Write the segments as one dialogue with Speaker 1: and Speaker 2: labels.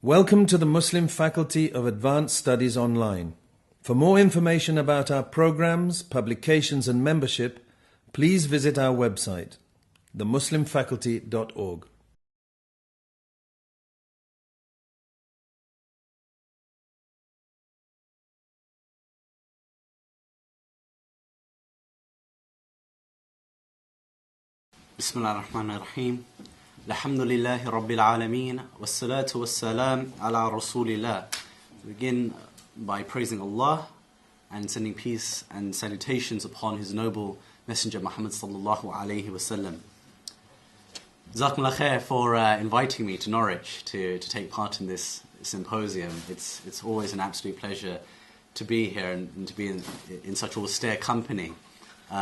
Speaker 1: Welcome to the Muslim Faculty of Advanced Studies Online. For more information about our programs, publications and membership, please visit our website, themuslimfaculty.org.
Speaker 2: Bismillah ar-Rahman ar-Rahim. Alhamdulillahi Rabbil Alameen. Wassalatu wassalam ala Rasulillah. We begin by praising Allah and sending peace and salutations upon His noble Messenger Muhammad sallallahu alayhi wasallam. Jazakumullah khair for inviting me to Norwich to take part in this symposium. It's always an absolute pleasure to be here and to be in such austere company. But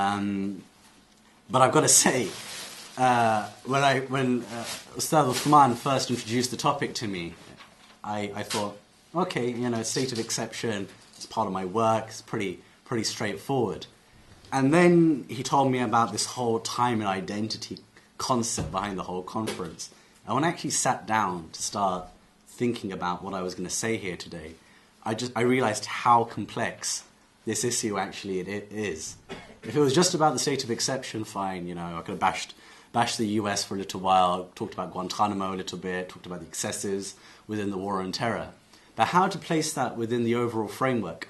Speaker 2: I've got to say, when Ustad Uthman first introduced the topic to me, I thought, okay, state of exception, it's part of my work, it's pretty straightforward. And then he told me about this whole time and identity concept behind the whole conference. And when I actually sat down to start thinking about what I was going to say here today, I realized how complex this issue actually it is. If it was just about the state of exception, fine, I could have bashed the US for a little while, talked about Guantanamo a little bit, talked about the excesses within the war on terror. But how to place that within the overall framework,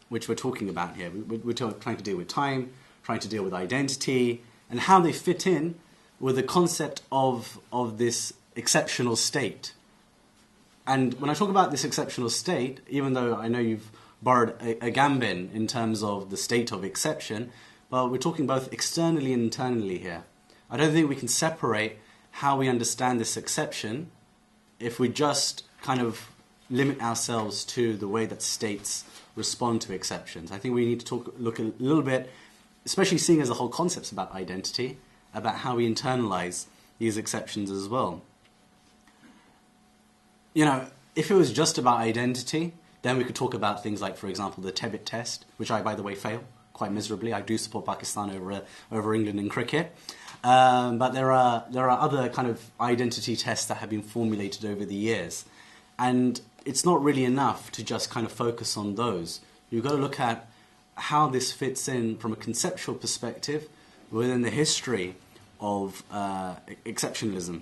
Speaker 2: which we're talking about here. We're trying to deal with time, trying to deal with identity, and how they fit in with the concept of this exceptional state. And when I talk about this exceptional state, even though I know you've borrowed a gambit in terms of the state of exception, but we're talking both externally and internally here. I don't think we can separate how we understand this exception if we just kind of limit ourselves to the way that states respond to exceptions. I think we need to look a little bit, especially seeing as the whole concept's about identity, about how we internalize these exceptions as well. If it was just about identity, then we could talk about things like, for example, the Tebet test, which I, by the way, fail quite miserably. I do support Pakistan over England in cricket. But there are other kind of identity tests that have been formulated over the years. And it's not really enough to just kind of focus on those. You've got to look at how this fits in from a conceptual perspective within the history of exceptionalism.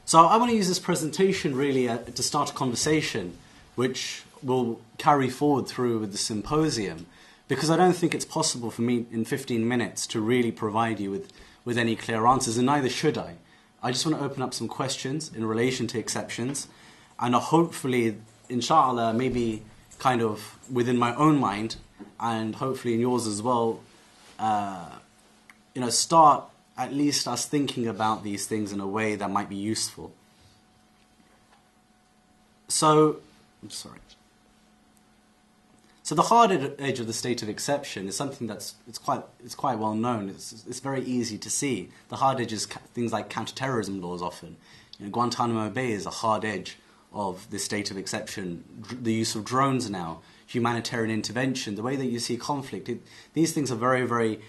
Speaker 2: So I want to use this presentation really to start a conversation which will carry forward through the symposium, because I don't think it's possible for me in 15 minutes to really provide you with any clear answers, and neither should I. I just want to open up some questions in relation to exceptions, and hopefully, inshallah, maybe kind of within my own mind, and hopefully in yours as well, start at least us thinking about these things in a way that might be useful. So the hard edge of the state of exception is something it's quite well known. It's very easy to see. The hard edge is things like counterterrorism laws often. Guantanamo Bay is a hard edge of the state of exception. The use of drones now, humanitarian intervention, the way that you see conflict. These things are very, very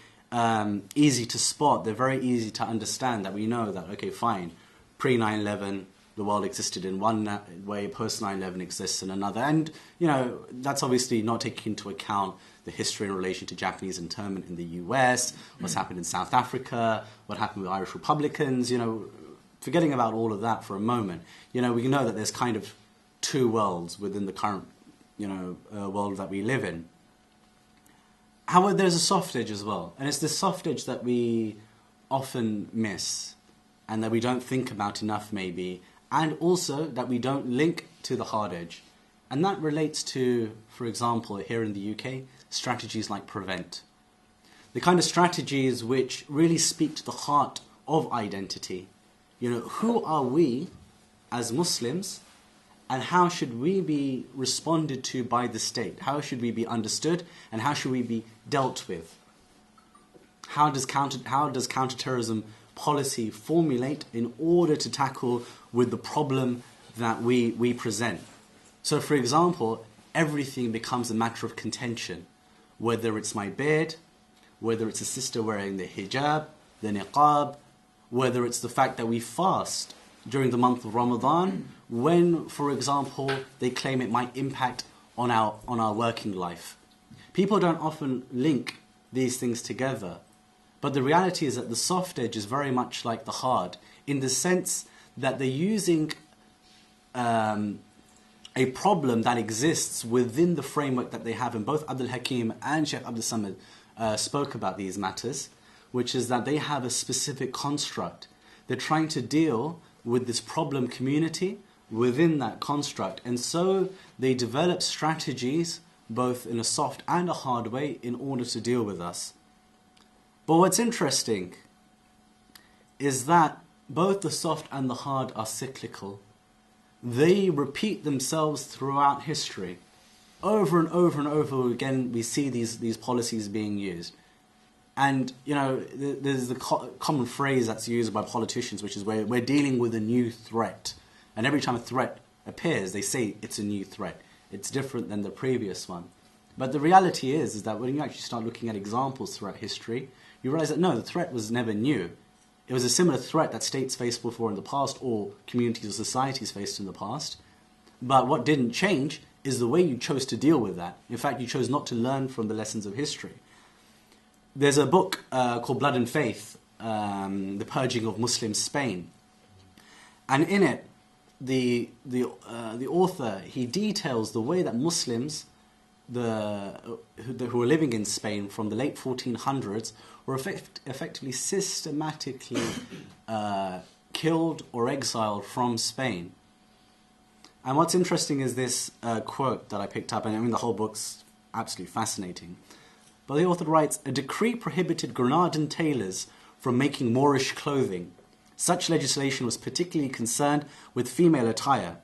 Speaker 2: easy to spot. They're very easy to understand, that we know that, okay, fine, pre 9/11, the world existed in one way, post 9/11 exists in another. And, that's obviously not taking into account the history in relation to Japanese internment in the US, what's happened in South Africa, what happened with Irish Republicans, forgetting about all of that for a moment. We know that there's kind of two worlds within the current, world that we live in. However, there's a soft edge as well. And it's this soft edge that we often miss and that we don't think about enough maybe, and also that we don't link to the hard edge. And that relates to, for example, here in the UK, strategies like PREVENT. The kind of strategies which really speak to the heart of identity. Who are we as Muslims, and how should we be responded to by the state? How should we be understood, and how should we be dealt with? How does counterterrorism policy formulate in order to tackle with the problem that we present? So, for example, everything becomes a matter of contention, whether it's my beard, whether it's a sister wearing the hijab, the niqab, whether it's the fact that we fast during the month of Ramadan when, for example, they claim it might impact on our working life. People don't often link these things together. But the reality is that the soft edge is very much like the hard, in the sense that they're using a problem that exists within the framework that they have, and both Abdul Hakim and Sheikh Abdul Samad spoke about these matters, which is that they have a specific construct. They're trying to deal with this problem community within that construct, and so they develop strategies both in a soft and a hard way in order to deal with us. But what's interesting is that both the soft and the hard are cyclical. They repeat themselves throughout history. Over and over and over again, we see these policies being used. And, you know, there's the common phrase that's used by politicians, which is we're dealing with a new threat. And every time a threat appears, they say it's a new threat. It's different than the previous one. But the reality is that when you actually start looking at examples throughout history, you realize that no, the threat was never new. It was a similar threat that states faced before in the past, or communities or societies faced in the past. But what didn't change is the way you chose to deal with that. In fact, you chose not to learn from the lessons of history. There's a book called Blood and Faith, The Purging of Muslim Spain. And in it, the author, he details the way that Muslims who were living in Spain from the late 1400s were effectively systematically killed or exiled from Spain. And what's interesting is this quote that I picked up, and I mean the whole book's absolutely fascinating. But the author writes, "A decree prohibited Granadan tailors from making Moorish clothing. Such legislation was particularly concerned with female attire.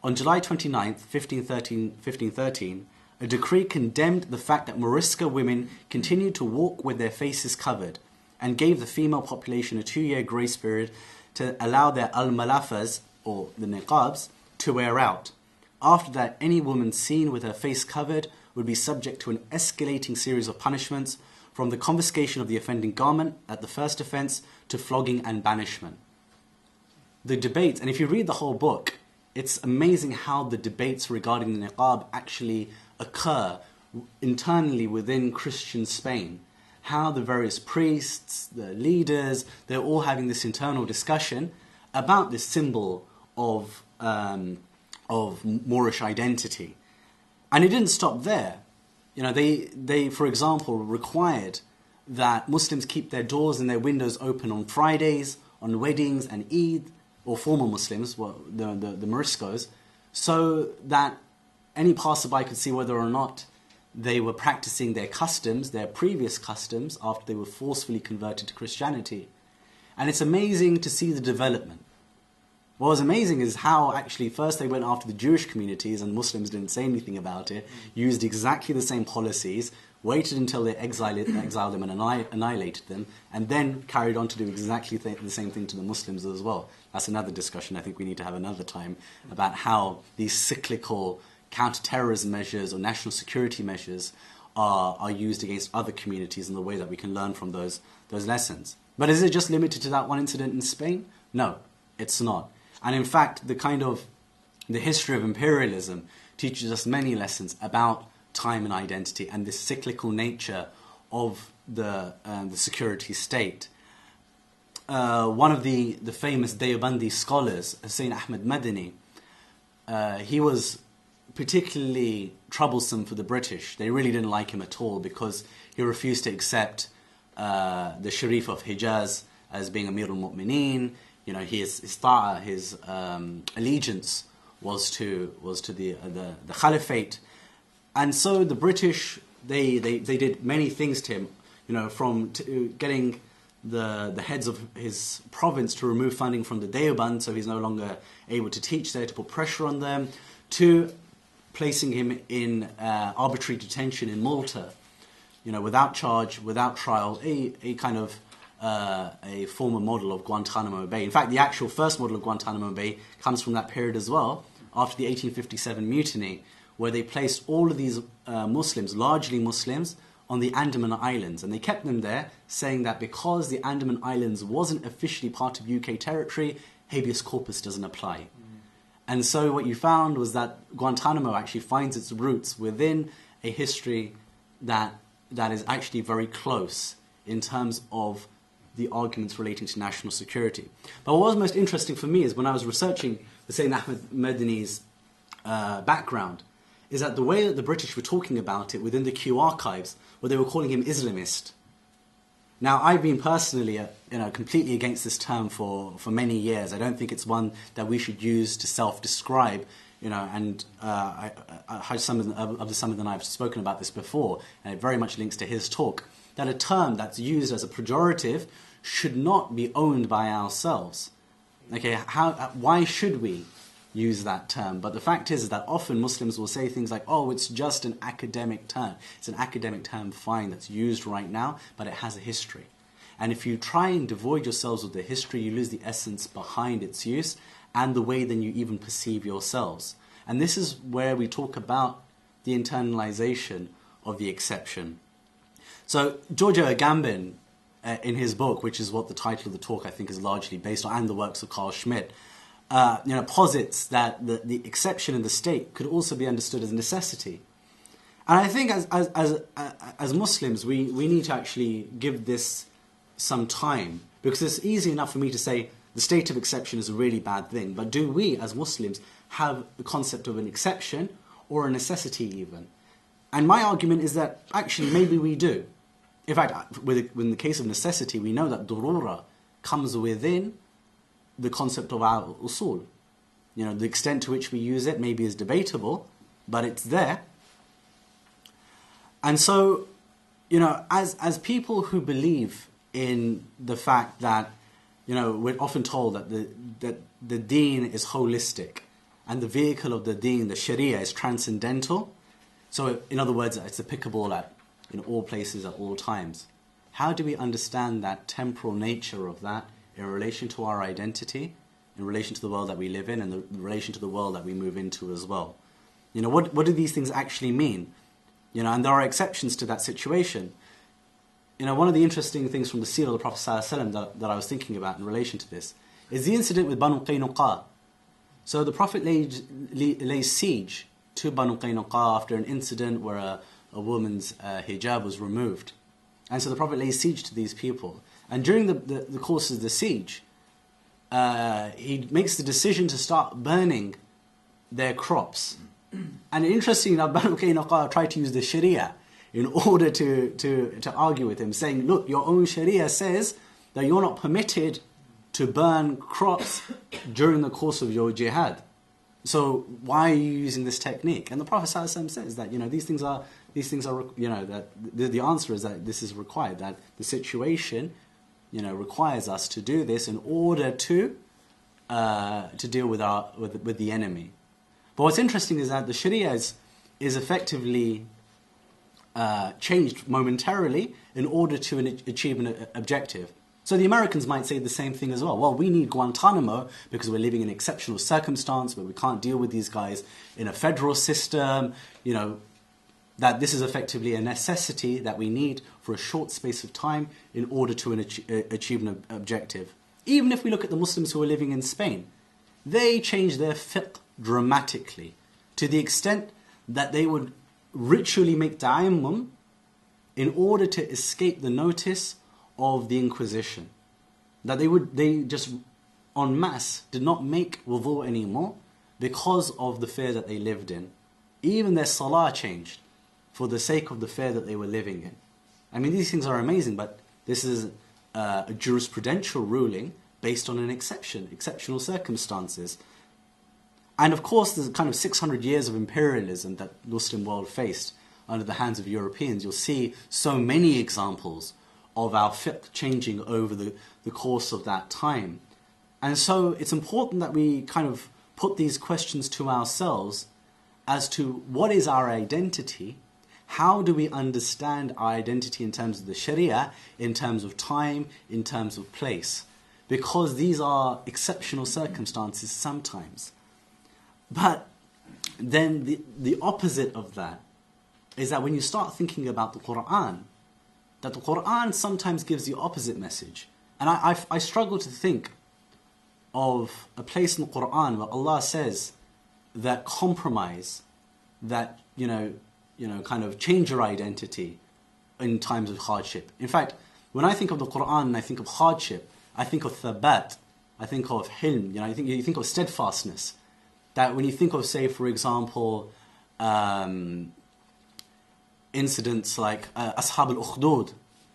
Speaker 2: On July 29th, 1513, a decree condemned the fact that Morisca women continued to walk with their faces covered, and gave the female population a 2-year grace period to allow their al-malafas, or the niqabs, to wear out. After that, any woman seen with her face covered would be subject to an escalating series of punishments, from the confiscation of the offending garment at the first offence to flogging and banishment." The debates, and if you read the whole book, it's amazing how the debates regarding the niqab actually occur internally within Christian Spain. How the various priests, the leaders, they're all having this internal discussion about this symbol of Moorish identity. And it didn't stop there. You know, they, for example, required that Muslims keep their doors and their windows open on Fridays, on weddings and Eid, or former Muslims, well, the Moriscos, so that any passerby could see whether or not they were practicing their customs, their previous customs, after they were forcefully converted to Christianity. And it's amazing to see the development. What was amazing is how actually first they went after the Jewish communities and Muslims didn't say anything about it, used exactly the same policies, waited until they exiled them and annihilated them, and then carried on to do exactly the same thing to the Muslims as well. That's another discussion I think we need to have another time, about how these cyclical counter-terrorism measures or national security measures are used against other communities, and the way that we can learn from those lessons. But is it just limited to that one incident in Spain? No, it's not. And in fact, the history of imperialism teaches us many lessons about time and identity and the cyclical nature of the security state. One of the famous Deobandi scholars, Hussein Ahmed Madani, he was particularly troublesome for the British. They really didn't like him at all because he refused to accept the Sharif of Hijaz as being Amir al-Mu'mineen. You know, his allegiance was to the Caliphate. And so the British, they did many things to him, you know, from getting the heads of his province to remove funding from the Deoband, so he's no longer able to teach there, to put pressure on them, to placing him in arbitrary detention in Malta, you know, without charge, without trial, a kind of a former model of Guantanamo Bay. In fact, the actual first model of Guantanamo Bay comes from that period as well, after the 1857 mutiny, where they placed all of these Muslims, largely Muslims, on the Andaman Islands. And they kept them there, saying that because the Andaman Islands wasn't officially part of UK territory, habeas corpus doesn't apply. And so what you found was that Guantanamo actually finds its roots within a history that is actually very close in terms of the arguments relating to national security. But what was most interesting for me is when I was researching Hussein Ahmed Madani's background, is that the way that the British were talking about it within the Q archives, where they were calling him Islamist. Now, I've been personally, completely against this term for many years. I don't think it's one that we should use to self-describe. And some and I have spoken about this before, and it very much links to his talk. That a term that's used as a pejorative should not be owned by ourselves. Okay, why should we use that term? But the fact is that often Muslims will say things like, "Oh, it's just an academic term. It's an academic term, fine, that's used right now, but it has a history." And if you try and devoid yourselves of the history, you lose the essence behind its use and the way then you even perceive yourselves. And this is where we talk about the internalization of the exception. So Giorgio Agamben, in his book, which is what the title of the talk I think is largely based on, and the works of Carl Schmitt, posits that the exception in the state could also be understood as a necessity. And I think as Muslims, we need to actually give this some time, because it's easy enough for me to say the state of exception is a really bad thing, but do we as Muslims have the concept of an exception or a necessity even? And my argument is that actually maybe we do. In fact, in the case of necessity, we know that durura comes within the concept of our usul. The extent to which we use it maybe is debatable, but it's there. And so, as people who believe in the fact that, we're often told that the deen is holistic, and the vehicle of the deen, the sharia, is transcendental. So, in other words, it's applicable in all places at all times. How do we understand that temporal nature of that in relation to our identity, in relation to the world that we live in, and in relation to the world that we move into as well? What do these things actually mean? And there are exceptions to that situation. One of the interesting things from the seerah of the Prophet ﷺ that I was thinking about in relation to this is the incident with Banu Qaynuqa. So the Prophet lays siege to Banu Qaynuqa after an incident where a woman's hijab was removed. And so the Prophet lays siege to these people. And during the course of the siege, he makes the decision to start burning their crops. And interestingly enough, Banu Qaynuqa tried to use the Sharia in order to argue with him, saying, look, your own Sharia says that you're not permitted to burn crops during the course of your jihad. So why are you using this technique? And the Prophet ﷺ says that these things are that the answer is that this is required, that the situation requires us to do this in order to deal with the enemy. But what's interesting is that the Sharia is effectively changed momentarily in order to achieve an objective. So the Americans might say the same thing as well. Well, we need Guantanamo because we're living in an exceptional circumstance where we can't deal with these guys in a federal system, that this is effectively a necessity that we need for a short space of time in order to achieve an objective. Even if we look at the Muslims who are living in Spain, they changed their fiqh dramatically to the extent that they would ritually make tayammum in order to escape the notice of the Inquisition. That they just en masse did not make wudu anymore because of the fear that they lived in. Even their salah changed for the sake of the fear that they were living in. I mean, these things are amazing, but this is a jurisprudential ruling based on an exceptional circumstances. And of course, there's kind of 600 years of imperialism that the Muslim world faced under the hands of Europeans. You'll see so many examples of our fiqh changing over the course of that time. And so it's important that we kind of put these questions to ourselves as to what is our identity, how do we understand our identity in terms of the Sharia, in terms of time, in terms of place. Because these are exceptional circumstances sometimes. But then the opposite of that is that when you start thinking about the Quran, that the Quran sometimes gives the opposite message. And I struggle to think of a place in the Quran where Allah says that compromise, that, kind of change your identity in times of hardship. In fact, when I think of the Quran and I think of hardship, I think of thabat, I think of hilm, you think of steadfastness. That when you think of, say, for example, incidents like Ashab al-Ukhdud,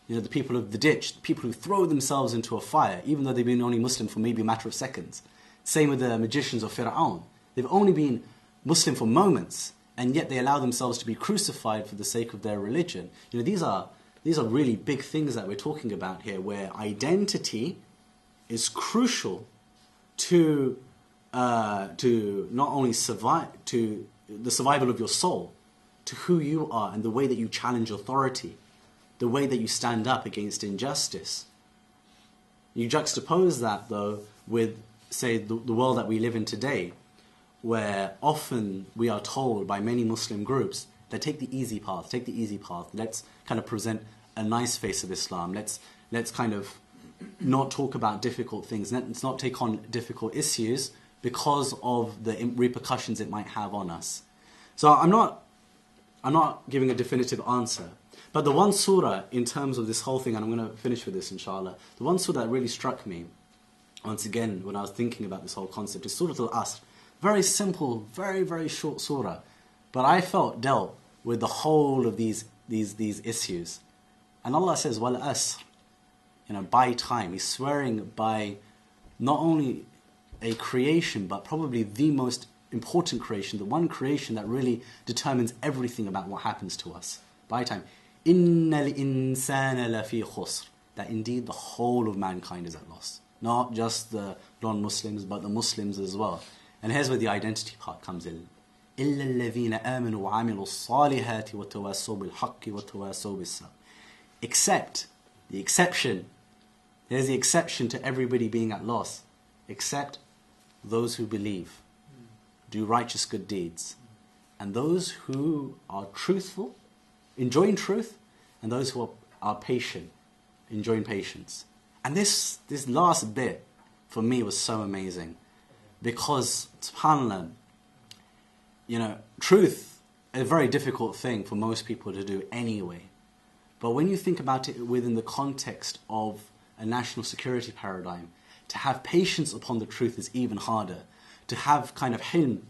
Speaker 2: the people of the ditch, the people who throw themselves into a fire, even though they've been only Muslim for maybe a matter of seconds. Same with the magicians of Fir'aun. They've only been Muslim for moments, and yet they allow themselves to be crucified for the sake of their religion. These are really big things that we're talking about here, where identity is crucial to not only to the survival of your soul, to who you are and the way that you challenge authority, the way that you stand up against injustice. You juxtapose that, though, with, say, the world that we live in today, where often we are told by many Muslim groups that take the easy path, let's kind of present a nice face of Islam, let's kind of not talk about difficult things, let's not take on difficult issues because of the repercussions it might have on us. So I'm not giving a definitive answer, but the one surah in terms of this whole thing, and I'm going to finish with this inshallah, the one surah that really struck me, once again, when I was thinking about this whole concept, is Surah Al-Asr. Very simple, very, very short surah, but I felt dealt with the whole of these issues. And Allah says, "Wal asr," by time. He's swearing by not only a creation, but probably the most important creation, the one creation that really determines everything about what happens to us. By time, "Innal insana lafi khusr," that indeed the whole of mankind is at loss. Not just the non-Muslims, but the Muslims as well. And here's where the identity part comes in. إِلَّا الَّذِينَ آمَنُوا وَعَمِلُوا الصَّالِحَاتِ وَتَوَاسَوْا بِالْحَقِّ وَتَوَاسَوْا بِالصَّبْرِ. Except, the exception, there's the exception to everybody being at loss, except those who believe, do righteous good deeds, and those who are truthful, enjoying truth, and those who are patient, enjoying patience. And this last bit, for me, was so amazing. Because, subhanAllah, truth is a very difficult thing for most people to do anyway. But when you think about it within the context of a national security paradigm, to have patience upon the truth is even harder. To have kind of hilm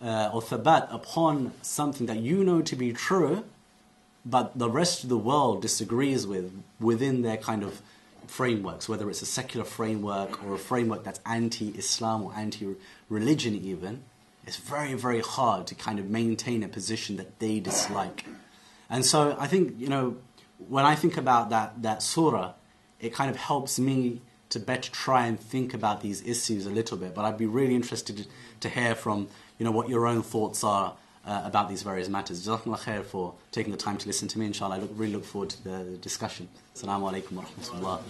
Speaker 2: or thabat upon something that you know to be true, but the rest of the world disagrees with within their kind of frameworks, whether it's a secular framework or a framework that's anti-Islam or anti-religion even, it's very, very hard to kind of maintain a position that they dislike. And so I think, when I think about that surah, it kind of helps me to better try and think about these issues a little bit. But I'd be really interested to hear from, what your own thoughts are about these various matters. Jazakumullah khair for taking the time to listen to me, inshallah. I really look forward to the discussion. Assalamu alaikum wa rahmatullah.